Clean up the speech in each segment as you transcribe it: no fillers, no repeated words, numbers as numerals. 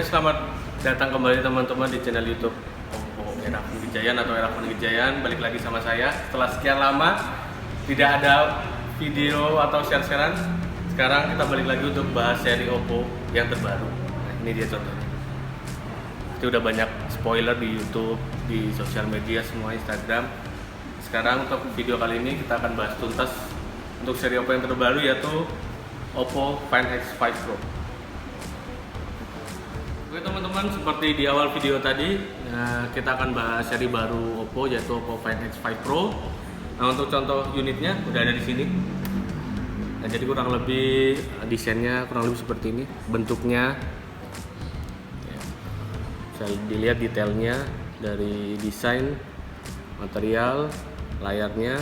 Oke, selamat datang kembali teman-teman di channel YouTube Oppo Erafon Wijayan atau Erafon Wijayan. Balik lagi sama saya setelah sekian lama tidak ada video atau share-sharean. Sekarang kita balik lagi untuk bahas seri Oppo yang terbaru. Nah, ini dia contohnya. Itu udah banyak spoiler di YouTube, di sosial media semua, Instagram. Sekarang untuk video kali ini kita akan bahas tuntas untuk seri Oppo yang terbaru, yaitu Oppo Find X5 Pro. Oke teman-teman, seperti di awal video tadi, kita akan bahas seri baru Oppo, yaitu Oppo Find X5 Pro. Nah, untuk contoh unitnya udah ada di sini. Nah, jadi kurang lebih desainnya kurang lebih seperti ini, bentuknya. Bisa dilihat detailnya dari desain, material, layarnya.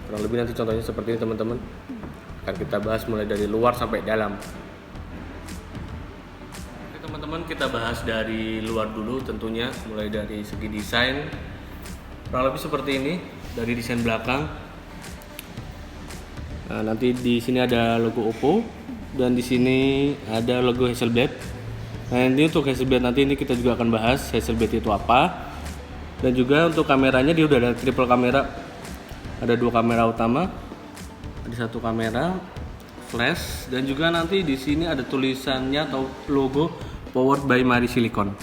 Kurang lebih nanti contohnya seperti ini teman-teman. Akan kita bahas mulai dari luar sampai dalam. Teman-teman, kita bahas dari luar dulu tentunya, mulai dari segi desain. Kurang lebih seperti ini dari desain belakang. Nah, nanti di sini ada logo Oppo dan di sini ada logo Hasselblad. Nah, ini untuk Hasselblad nanti ini kita juga akan bahas Hasselblad itu apa. Dan juga untuk kameranya dia udah ada triple kamera. Ada dua kamera utama, ada satu kamera flash, dan juga nanti di sini ada tulisannya atau logo Powered by Mari Silicon.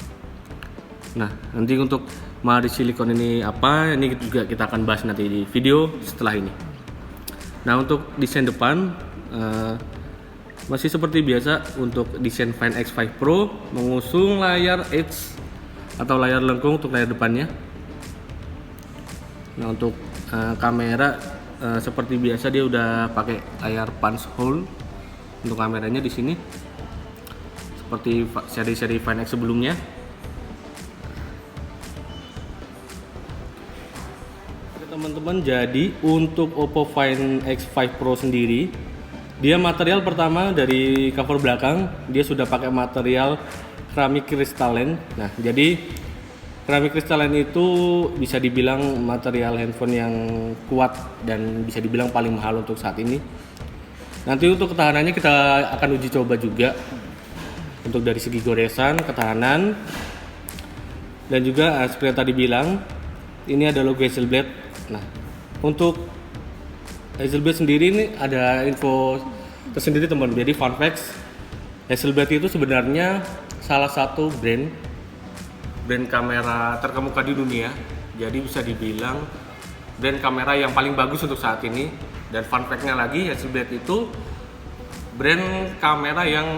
Nah, nanti untuk Mari Silicon ini apa? Ini juga kita akan bahas nanti di video setelah ini. Nah, untuk desain depan masih seperti biasa untuk desain Find X5 Pro, mengusung layar Edge atau layar lengkung untuk layar depannya. Nah, untuk kamera seperti biasa dia udah pakai layar punch hole untuk kameranya di sini. Seperti seri-seri Find X sebelumnya. Oke teman-teman, jadi untuk Oppo Find X5 Pro sendiri, dia material pertama dari cover belakang, dia sudah pakai material keramik kristalin. Nah, jadi keramik kristalin itu bisa dibilang material handphone yang kuat dan bisa dibilang paling mahal untuk saat ini. Nanti untuk ketahanannya kita akan uji coba juga. Untuk dari segi goresan, ketahanan, dan juga seperti yang tadi bilang, ini ada logo Hasselblad. Nah, untuk Hasselblad sendiri ini ada info tersendiri teman. Jadi fun facts, Hasselblad itu sebenarnya salah satu brand kamera terkemuka di dunia. Jadi bisa dibilang brand kamera yang paling bagus untuk saat ini. Dan fun fact-nya lagi, Hasselblad itu brand kamera yang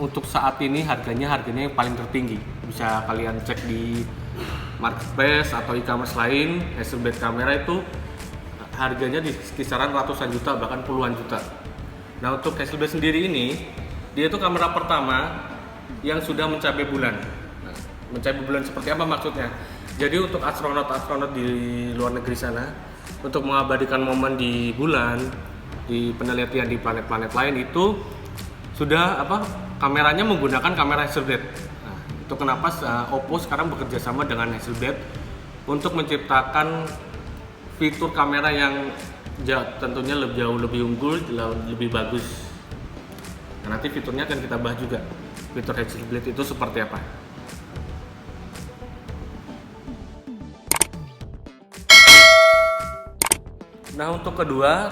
untuk saat ini harganya yang paling tertinggi. Bisa kalian cek di marketplace atau e-commerce lain, Hasselblad kamera itu harganya di kisaran ratusan juta bahkan puluhan juta. Nah, untuk Hasselblad sendiri ini, dia itu kamera pertama yang sudah mencapai bulan. Nah, mencapai bulan seperti apa maksudnya? Jadi untuk astronot di luar negeri sana, untuk mengabadikan momen di bulan, di penelitian di planet-planet lain itu sudah kameranya menggunakan kamera Hasselblad. Nah, itu kenapa Oppo sekarang bekerja sama dengan Hasselblad untuk menciptakan fitur kamera yang tentunya jauh lebih unggul, lebih bagus. Nah, nanti fiturnya akan kita bahas juga. Fitur Hasselblad itu seperti apa? Nah, untuk kedua,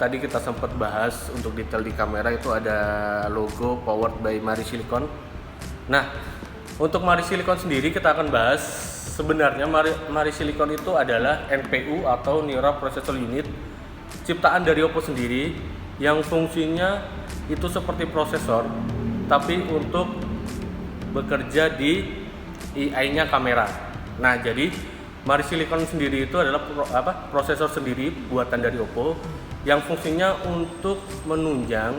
tadi kita sempat bahas untuk detail di kamera itu ada logo Powered by Mari Silicon. Nah, untuk Mari Silicon sendiri kita akan bahas sebenarnya Mari Silicon itu adalah NPU atau Neural Processor Unit ciptaan dari Oppo sendiri yang fungsinya itu seperti prosesor tapi untuk bekerja di AI-nya kamera. Nah, jadi Mari Silicon sendiri itu adalah prosesor sendiri buatan dari Oppo yang fungsinya untuk menunjang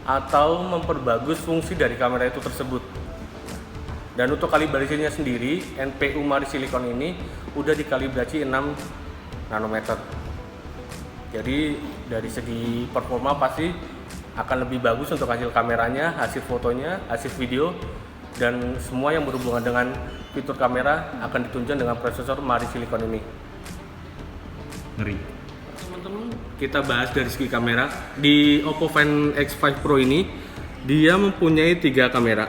atau memperbagus fungsi dari kamera itu tersebut. Dan untuk kalibrasinya sendiri, NPU Mari Silicon ini udah dikalibrasi 6 nanometer. Jadi dari segi performa pasti akan lebih bagus untuk hasil kameranya, hasil fotonya, hasil video, dan semua yang berhubungan dengan fitur kamera akan ditunjang dengan prosesor Mari Silicon ini. Ngeri. Teman-teman, kita bahas dari segi kamera. Di Oppo Find X5 Pro ini dia mempunyai 3 kamera.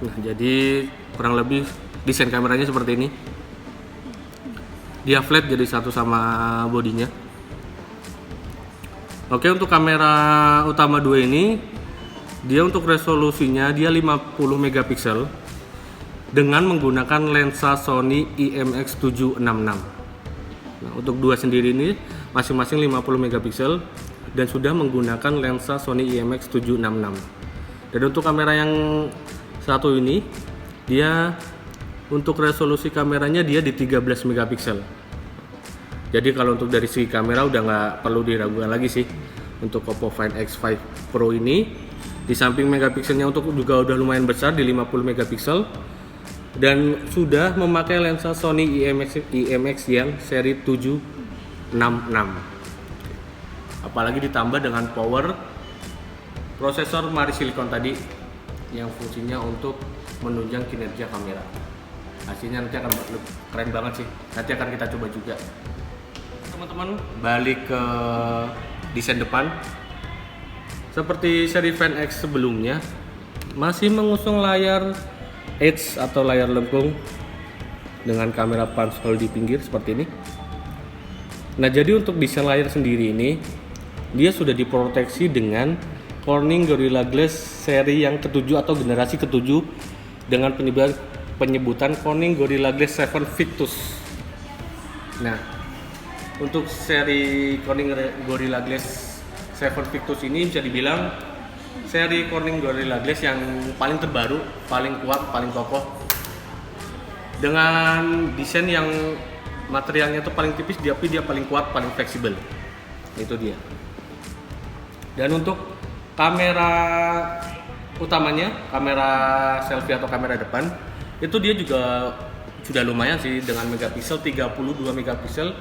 Nah, jadi kurang lebih desain kameranya seperti ini. Dia flat jadi satu sama bodinya. Oke, untuk kamera utama 2 ini dia untuk resolusinya dia 50 megapiksel dengan menggunakan lensa Sony IMX766. Nah, untuk 2 sendiri ini masing-masing 50 megapiksel dan sudah menggunakan lensa Sony IMX766. Dan untuk kamera yang satu ini dia untuk resolusi kameranya dia di 13 megapiksel. Jadi kalau untuk dari segi kamera udah nggak perlu diragukan lagi sih untuk Oppo Find X5 Pro ini. Di samping megapikselnya untuk juga udah lumayan besar di 50 megapiksel dan sudah memakai lensa Sony IMX yang seri 766. Apalagi ditambah dengan power prosesor Mari Silicon tadi yang fungsinya untuk menunjang kinerja kamera. Hasilnya nanti akan keren banget sih. Nanti akan kita coba juga. Teman-teman, balik ke desain depan. Seperti seri Find X sebelumnya, masih mengusung layar Edge atau layar lengkung dengan kamera punch hole di pinggir seperti ini. Nah, jadi untuk desain layar sendiri ini dia sudah diproteksi dengan Corning Gorilla Glass seri yang ke-7 atau generasi ke-7 dengan penyebutan Corning Gorilla Glass 7 Victus. Nah, untuk seri Corning Gorilla Glass 7 Victus ini bisa dibilang seri Corning Gorilla Glass yang paling terbaru, paling kuat, paling kokoh dengan desain yang materialnya itu paling tipis tapi dia paling kuat, paling fleksibel. Itu dia. Dan untuk kamera utamanya, kamera selfie atau kamera depan, itu dia juga sudah lumayan sih dengan megapiksel 32 megapiksel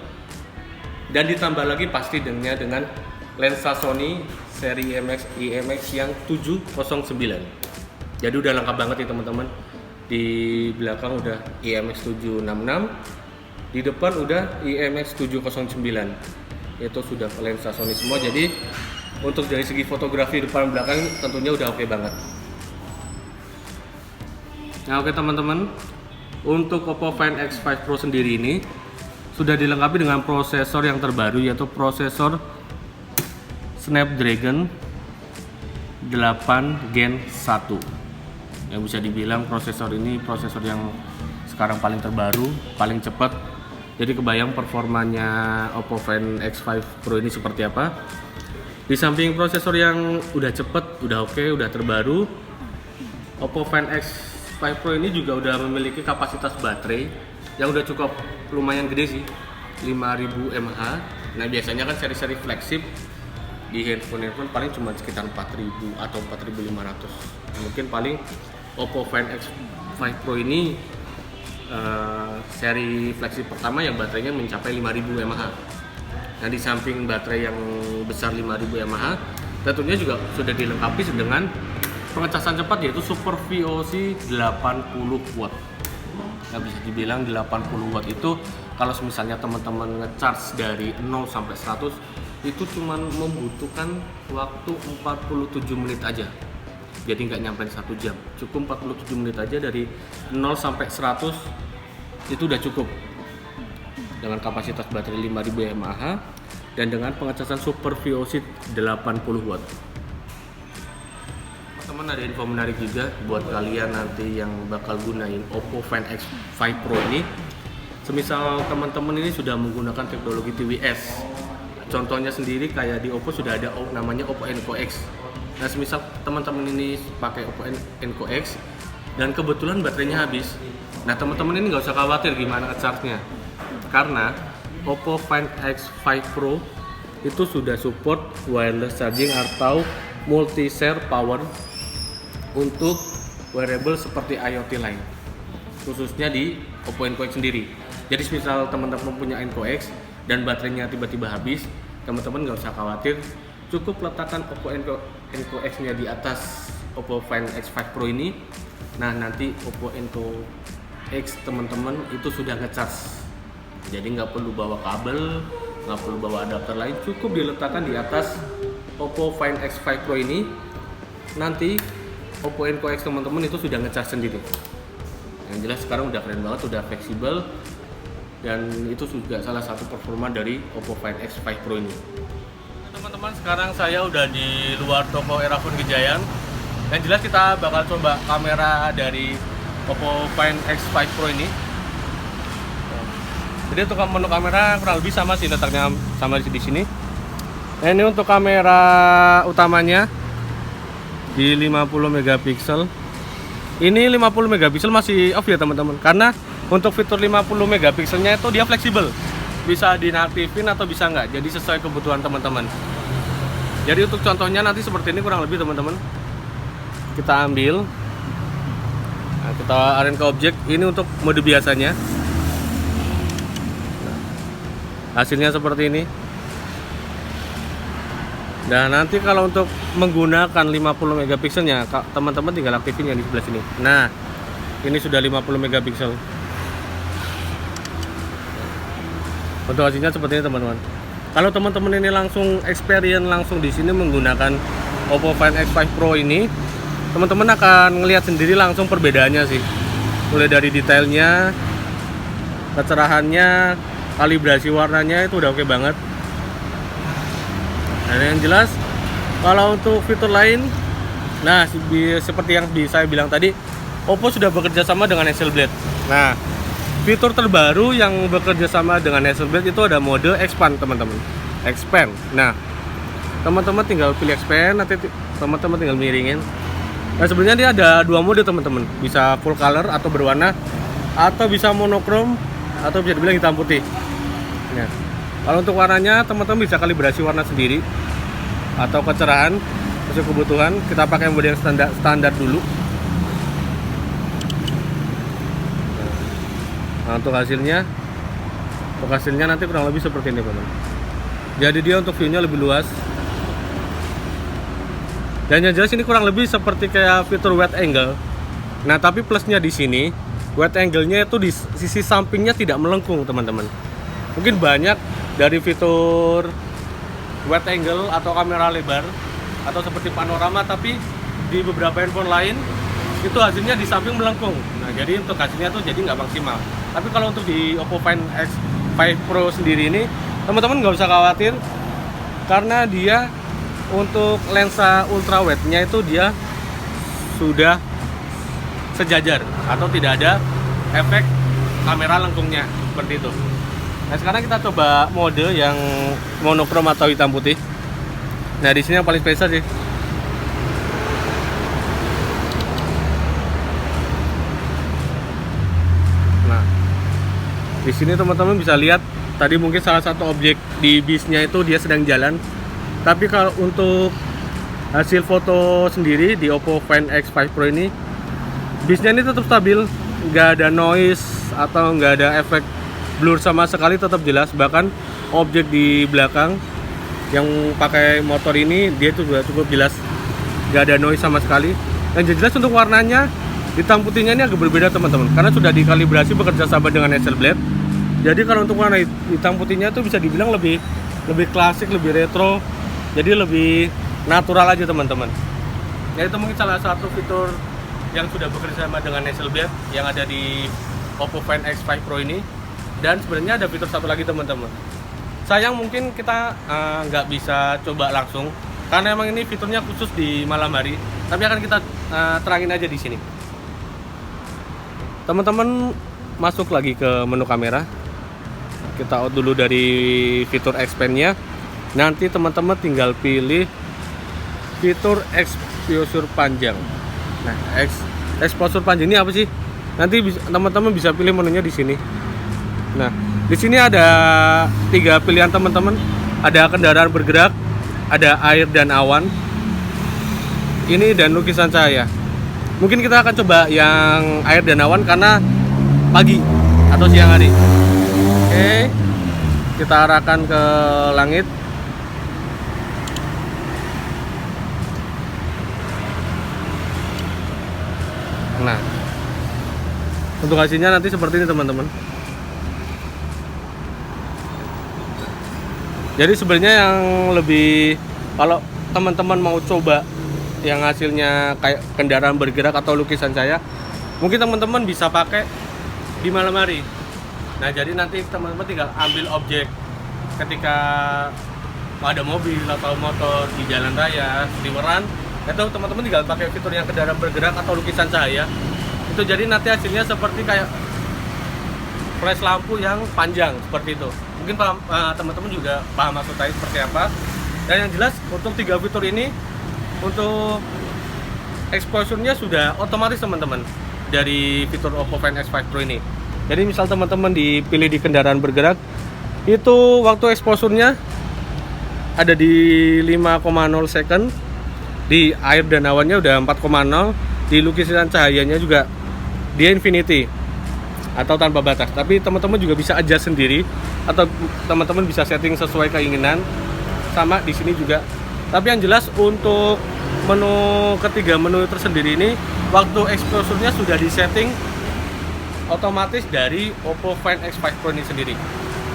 dan ditambah lagi pasti dengan lensa Sony seri IMX yang 709. Jadi udah lengkap banget ya teman-teman. Di belakang udah IMX766, di depan udah IMX709. Itu sudah lensa Sony semua. Jadi untuk dari segi fotografi depan belakang tentunya udah oke banget. Nah, oke teman-teman, untuk Oppo Find X5 Pro sendiri ini sudah dilengkapi dengan prosesor yang terbaru yaitu prosesor Snapdragon 8 Gen 1. Yang bisa dibilang prosesor ini prosesor yang sekarang paling terbaru, paling cepat. Jadi kebayang performanya Oppo Find X5 Pro ini seperti apa. Di samping prosesor yang udah cepet, udah oke, udah terbaru, Oppo Find X5 Pro ini juga udah memiliki kapasitas baterai yang udah cukup lumayan gede sih, 5000 mAh. Nah, biasanya kan seri-seri flagship di handphone paling cuma sekitar 4000 atau 4500. Mungkin paling Oppo Find X5 Pro ini seri flagship pertama yang baterainya mencapai 5000 mAh. Nah, di samping baterai yang besar 5000 mAh, tentunya juga sudah dilengkapi dengan pengecasan cepat yaitu Super VOC 80 watt. Nah, bisa dibilang 80 watt itu kalau misalnya teman-teman ngecharge dari 0 sampai 100 itu cuma membutuhkan waktu 47 menit aja. Jadi nggak nyampe 1 jam, cukup 47 menit aja dari 0 sampai 100 itu udah cukup. Dengan kapasitas baterai 5000 mAh dan dengan pengecasan Super VOC 80 watt. Teman, ada info menarik juga buat kalian nanti yang bakal gunain Oppo Find X5 Pro ini. Semisal teman-teman ini sudah menggunakan teknologi TWS. Contohnya sendiri kayak di Oppo sudah ada namanya Oppo Enco X. Nah, semisal teman-teman ini pakai Oppo Enco X dan kebetulan baterainya habis. Nah, teman-teman ini nggak usah khawatir gimana ngecharge-nya. Karena Oppo Find X5 Pro itu sudah support wireless charging atau multi-share power untuk wearable seperti IoT lain, khususnya di Oppo Enco X sendiri. Jadi misal teman-teman punya Enco X dan baterainya tiba-tiba habis, teman-teman nggak usah khawatir, cukup letakkan Oppo Enco X-nya di atas Oppo Find X5 Pro ini. Nah, nanti Oppo Enco X teman-teman itu sudah ngecharge. Jadi nggak perlu bawa kabel, nggak perlu bawa adapter lain, cukup diletakkan di atas Oppo Find X5 Pro ini nanti Oppo Enco X teman-teman itu sudah ngecas sendiri. Yang jelas sekarang udah keren banget, udah fleksibel, dan itu juga salah satu performa dari Oppo Find X5 Pro ini. Teman-teman, sekarang saya udah di luar toko Erafone Gejayan. Yang jelas kita bakal coba kamera dari Oppo Find X5 Pro ini. Jadi untuk menu kamera kurang lebih sama sih, letaknya sama di sini. Nah, ini untuk kamera utamanya di 50 megapiksel. Ini 50 megapiksel masih off ya teman-teman, karena untuk fitur 50 megapikselnya itu dia fleksibel, bisa dinaktifin atau bisa nggak, jadi sesuai kebutuhan teman-teman. Jadi untuk contohnya nanti seperti ini kurang lebih teman-teman. Kita ambil, nah, kita arahin ke objek. Ini untuk mode biasanya. Hasilnya seperti ini. Dan nanti kalau untuk menggunakan 50 megapikselnya, teman-teman tinggal aktifin yang di sebelah sini. Nah, ini sudah 50 megapiksel. Untuk hasilnya seperti ini teman-teman. Kalau teman-teman ini langsung experience langsung di sini menggunakan Oppo Find X5 Pro ini, teman-teman akan ngelihat sendiri langsung perbedaannya sih. Mulai dari detailnya, kecerahannya, kalibrasi warnanya itu udah oke banget. Nah, yang jelas kalau untuk fitur lain, nah seperti yang saya bilang tadi, Oppo sudah bekerja sama dengan Hasselblad. Nah, fitur terbaru yang bekerja sama dengan Hasselblad itu ada mode expand teman-teman. Expand. Nah, teman-teman tinggal pilih expand, nanti teman-teman tinggal miringin. Nah, sebenarnya dia ada dua mode teman-teman, bisa full color atau berwarna, atau bisa monokrom, atau bisa dibilang hitam putih. Nah, kalau untuk warnanya teman-teman bisa kalibrasi warna sendiri atau kecerahan sesuai kebutuhan. Kita pakai mode yang standar dulu. Nah, untuk hasilnya nanti kurang lebih seperti ini teman-teman. Jadi dia untuk view-nya lebih luas. Dan yang jelas ini kurang lebih seperti kayak fitur wide angle. Nah, tapi plusnya di sini wide angle-nya itu di sisi sampingnya tidak melengkung teman-teman. Mungkin banyak dari fitur wide angle atau kamera lebar atau seperti panorama, tapi di beberapa handphone lain itu hasilnya di samping melengkung. Nah, jadi untuk hasilnya tuh jadi nggak maksimal. Tapi kalau untuk di Oppo Find X5 Pro sendiri ini, teman-teman nggak usah khawatir, karena dia untuk lensa ultra wide-nya itu dia sudah sejajar atau tidak ada efek kamera lengkungnya seperti itu. Nah, sekarang kita coba mode yang monokrom atau hitam putih. Nah, di sini yang paling spesial sih. Nah, di sini teman-teman bisa lihat tadi mungkin salah satu objek di bisnya itu dia sedang jalan. Tapi kalau untuk hasil foto sendiri di Oppo Find X5 Pro ini, bisnya ini tetap stabil, nggak ada noise atau nggak ada efek blur sama sekali, tetap jelas. Bahkan objek di belakang yang pakai motor ini dia juga cukup jelas, nggak ada noise sama sekali. Dan jelas untuk warnanya hitam putihnya ini agak berbeda teman-teman, karena sudah dikalibrasi bekerja sama dengan Hasselblad. Jadi kalau untuk warna hitam putihnya itu bisa dibilang lebih klasik, lebih retro, jadi lebih natural aja teman-teman. Ya, itu mungkin salah satu fitur yang sudah bekerja sama dengan Hasselblad yang ada di Oppo Find X5 Pro ini. Dan sebenarnya ada fitur satu lagi teman-teman. Sayang mungkin kita nggak bisa coba langsung, karena emang ini fiturnya khusus di malam hari. Tapi akan kita terangin aja di sini. Teman-teman masuk lagi ke menu kamera. Kita out dulu dari fitur expand-nya. Nanti teman-teman tinggal pilih fitur exposure panjang. Nah, exposure panjang ini apa sih? Nanti teman-teman bisa pilih menunya di sini. Nah, di sini ada 3 pilihan teman-teman. Ada kendaraan bergerak, ada air dan awan. Ini dan lukisan cahaya. Mungkin kita akan coba yang air dan awan karena pagi atau siang hari. Oke, kita arahkan ke langit. Nah, untuk hasilnya nanti seperti ini teman-teman. Jadi sebenarnya yang lebih, kalau teman-teman mau coba yang hasilnya kayak kendaraan bergerak atau lukisan saya, mungkin teman-teman bisa pakai di malam hari. Nah, jadi nanti teman-teman tinggal ambil objek ketika ada mobil atau motor di jalan raya, seliweran, itu teman-teman tinggal pakai fitur yang kendaraan bergerak atau lukisan cahaya. Itu jadi nanti hasilnya seperti kayak flash lampu yang panjang seperti itu. Mungkin teman-teman juga paham maksud saya seperti apa. Dan yang jelas untuk 3 fitur ini, untuk exposure-nya sudah otomatis teman-teman dari fitur Oppo Find X5 Pro ini. Jadi misal teman-teman dipilih di kendaraan bergerak, itu waktu exposure-nya ada di 5,0 second, di air dan awannya udah 4,0, di lukisan cahayanya juga dia infinity atau tanpa batas. Tapi teman-teman juga bisa adjust sendiri atau teman-teman bisa setting sesuai keinginan. Sama di sini juga. Tapi yang jelas untuk menu ketiga menu tersendiri ini, waktu exposure-nya sudah disetting otomatis dari Oppo Find X5 Pro ini sendiri.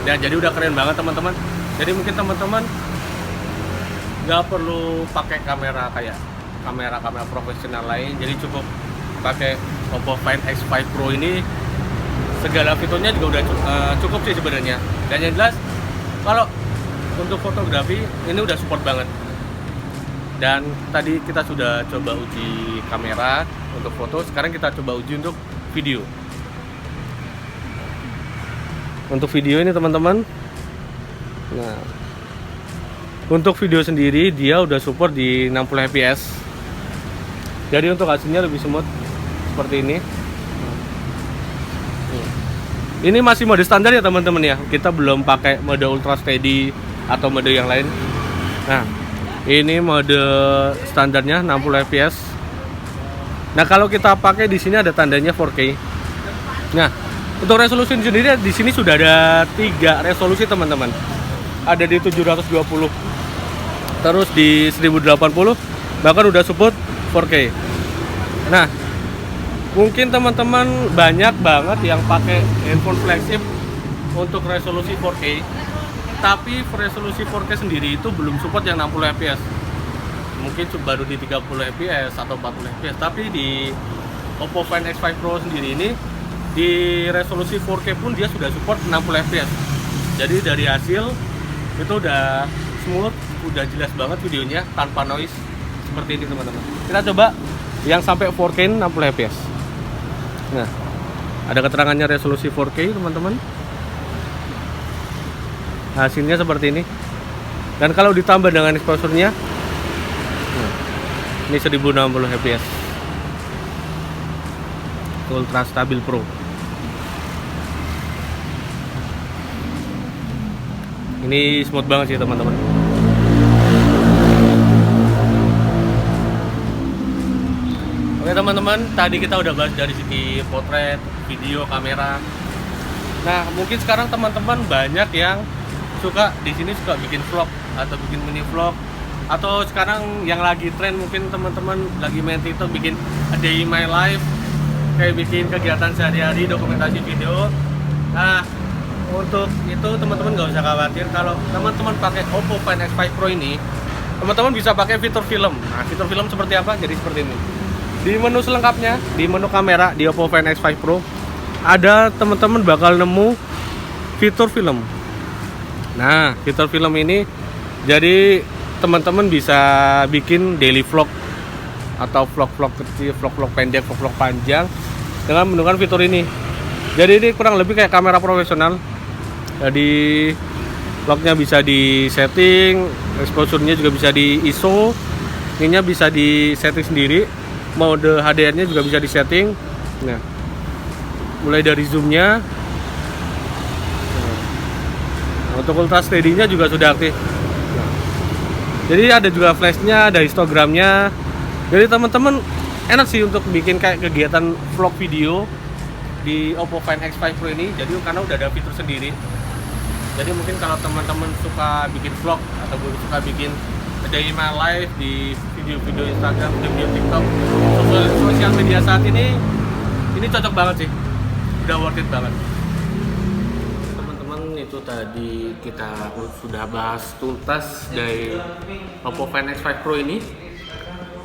Dan jadi udah keren banget teman-teman. Jadi mungkin teman-teman nggak perlu pakai kamera kayak kamera profesional lain. Jadi cukup pakai Oppo Find X5 Pro ini, segala fiturnya juga udah cukup sih sebenarnya. Dan yang jelas kalau untuk fotografi ini udah support banget. Dan tadi kita sudah coba uji kamera untuk foto, sekarang kita coba uji untuk video. Untuk video ini teman-teman, nah untuk video sendiri dia udah support di 60 fps. Jadi untuk hasilnya lebih smooth seperti ini. Ini masih mode standar ya teman-teman ya. Kita belum pakai mode ultra steady atau mode yang lain. Nah, ini mode standarnya 60 fps. Nah, kalau kita pakai di sini ada tandanya 4K. Nah, untuk resolusi sendiri di sini sudah ada 3 resolusi teman-teman. Ada di 720, terus di 1080, bahkan udah support 4K. Nah, mungkin teman-teman banyak banget yang pakai handphone flagship untuk resolusi 4K, tapi resolusi 4K sendiri itu belum support yang 60 fps. Mungkin baru di 30 fps atau 40 fps. Tapi di Oppo Find X5 Pro sendiri ini, di resolusi 4K pun dia sudah support 60 fps. Jadi dari hasil itu udah smooth, udah jelas banget videonya tanpa noise seperti ini teman-teman. Kita coba yang sampai 4K 60 fps. Nah, ada keterangannya resolusi 4K teman-teman. Hasilnya seperti ini. Dan kalau ditambah dengan exposure-nya, ini 1060 fps. Ultra Stabil Pro. Ini smooth banget sih teman-teman. Oke teman-teman, tadi kita udah bahas dari segi potret, video, kamera. Nah, mungkin sekarang teman-teman banyak yang suka di sini suka bikin vlog atau bikin mini vlog, atau sekarang yang lagi tren mungkin teman-teman lagi main TikTok bikin a day in my life, kayak bikin kegiatan sehari-hari, dokumentasi video. Nah, untuk itu teman-teman nggak usah khawatir. Kalau teman-teman pakai Oppo Find X5 Pro ini, teman-teman bisa pakai fitur film. Nah, fitur film seperti apa? Jadi seperti ini. Di menu selengkapnya, di menu kamera di Oppo Find X5 Pro, ada teman-teman bakal nemu fitur film. Nah, fitur film ini jadi teman-teman bisa bikin daily vlog atau vlog-vlog kecil, vlog-vlog pendek, vlog-vlog panjang dengan menggunakan fitur ini. Jadi ini kurang lebih kayak kamera profesional. Jadi vlognya bisa di setting, exposure-nya juga bisa di ISO, ininya bisa di setting sendiri, mode HDR-nya juga bisa di setting. Nah, mulai dari zoom-nya. Untuk ultra steady-nya juga sudah aktif. Jadi ada juga flash-nya, ada histogramnya. Jadi teman-teman enak sih untuk bikin kayak kegiatan vlog video di Oppo Find X5 Pro ini. Jadi karena udah ada fitur sendiri. Jadi mungkin kalau teman-teman suka bikin vlog atau suka bikin a day in my life di video-video Instagram, video TikTok, sosial media saat ini cocok banget sih. Udah worth it banget. Itu tadi kita sudah bahas tuntas dari Oppo Find X5 Pro ini.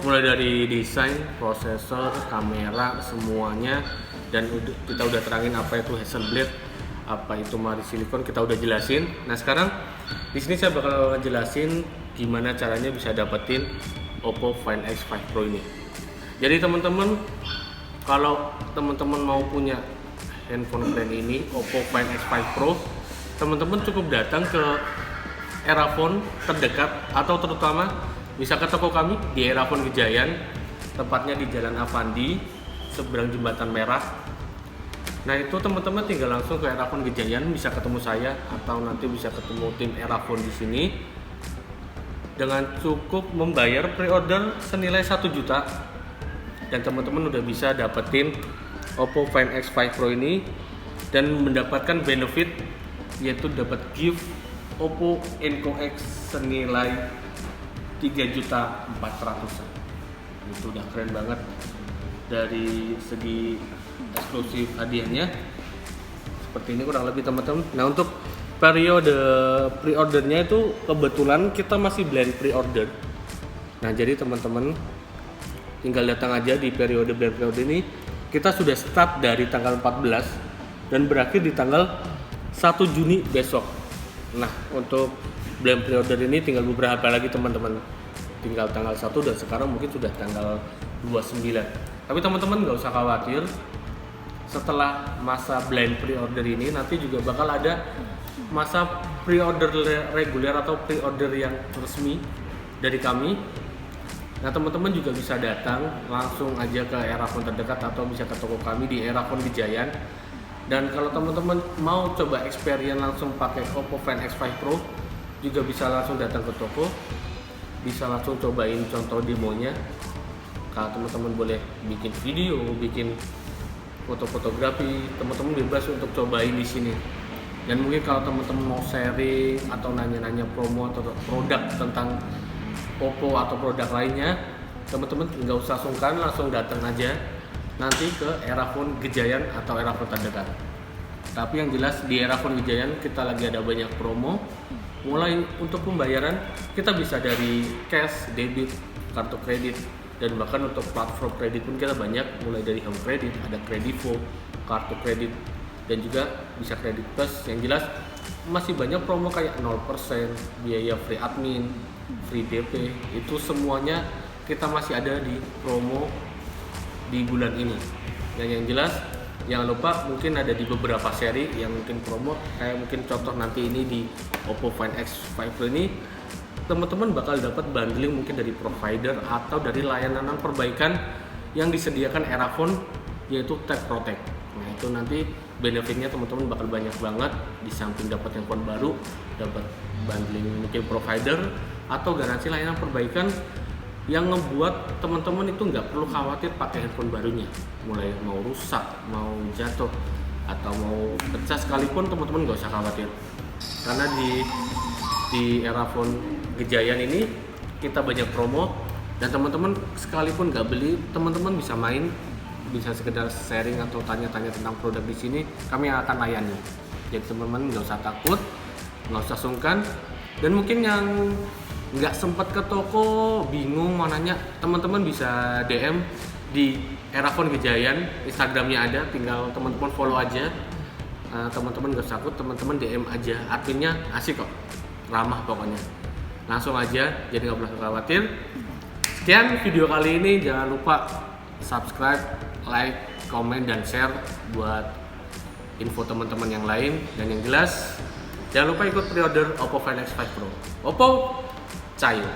mulai dari desain, prosesor, kamera, semuanya, dan kita udah terangin apa itu Hasselblad, apa itu Mari Silicon, kita udah jelasin. Nah sekarang di sini saya bakal ngejelasin gimana caranya bisa dapetin Oppo Find X5 Pro ini. Jadi teman-teman, kalau teman-teman mau punya handphone brand ini Oppo Find X5 Pro, teman-teman cukup datang ke Erafone terdekat atau terutama bisa ke toko kami di Erafone Gejayan, tepatnya di Jalan Avandi seberang Jembatan Merah. Nah itu teman-teman tinggal langsung ke Erafone Gejayan, bisa ketemu saya atau nanti bisa ketemu tim Erafone di sini dengan cukup membayar pre-order senilai 1 juta, dan teman-teman udah bisa dapetin Oppo Find X5 Pro ini dan mendapatkan benefit, yaitu dapat gift Oppo Enco X senilai 3.400.000. Itu udah keren banget dari segi eksklusif hadiahnya. Seperti ini kurang lebih teman-teman. Nah untuk periode pre-ordernya itu kebetulan kita masih blind pre-order. Nah jadi teman-teman tinggal datang aja di periode blind pre-order ini. Kita sudah start dari tanggal 14 dan berakhir di tanggal 1 Juni besok. Nah untuk blind pre-order ini tinggal beberapa lagi teman-teman, tinggal tanggal 1 dan sekarang mungkin sudah tanggal 29. Tapi teman-teman nggak usah khawatir, setelah masa blind pre-order ini nanti juga bakal ada masa pre-order reguler atau pre-order yang resmi dari kami. Nah teman-teman juga bisa datang langsung aja ke Erafone terdekat atau bisa ke toko kami di Erafone Gejayan. Dan kalau teman-teman mau coba experience langsung pakai Oppo Find X5 Pro, juga bisa langsung datang ke toko, bisa langsung cobain contoh demonya. Kalau teman-teman boleh bikin video, bikin fotografi, teman-teman bebas untuk cobain di sini. Dan mungkin kalau teman-teman mau sharing atau nanya-nanya promo atau produk tentang Oppo atau produk lainnya, teman-teman nggak usah sungkan, langsung datang aja nanti ke Erafone Gejayan atau Erafone terdekat. Tapi yang jelas di Erafone Gejayan kita lagi ada banyak promo. Mulai untuk pembayaran kita bisa dari cash, debit, kartu kredit, dan bahkan untuk platform kredit pun kita banyak, mulai dari home credit, ada kredivo, kartu kredit, dan juga bisa kredit plus. Yang jelas masih banyak promo kayak 0%, biaya free admin, free DP, itu semuanya kita masih ada di promo di bulan ini. Dan yang jelas jangan lupa mungkin ada di beberapa seri yang mungkin promo, kayak mungkin contoh nanti ini di Oppo Find X5 Pro ini teman-teman bakal dapat bundling mungkin dari provider atau dari layanan perbaikan yang disediakan Erafone, yaitu Tech Protect. Nah itu nanti benefitnya teman-teman bakal banyak banget, di samping dapat handphone baru, dapat bundling mungkin provider atau garansi layanan perbaikan yang ngebuat teman-teman itu nggak perlu khawatir pakai handphone barunya, mulai mau rusak, mau jatuh, atau mau pecah sekalipun teman-teman nggak usah khawatir, karena di Erafone Gejayan ini kita banyak promo, dan teman-teman sekalipun nggak beli, teman-teman bisa main, bisa sekedar sharing atau tanya-tanya tentang produk di sini, kami akan layani. Jadi teman-teman nggak usah takut, nggak usah sungkan. Dan mungkin yang nggak sempat ke toko, bingung mananya, teman-teman bisa DM di Erafone Gejayan, Instagramnya ada, tinggal teman-teman follow aja. Teman-teman nggak usah takut, teman-teman DM aja, adminnya asik kok, ramah pokoknya, langsung aja, jadi nggak perlu khawatir. Sekian video kali ini, jangan lupa subscribe, like, komen, dan share buat info teman-teman yang lain. Dan yang jelas jangan lupa ikut pre-order Oppo Find X5 Pro. Oppo Cayo.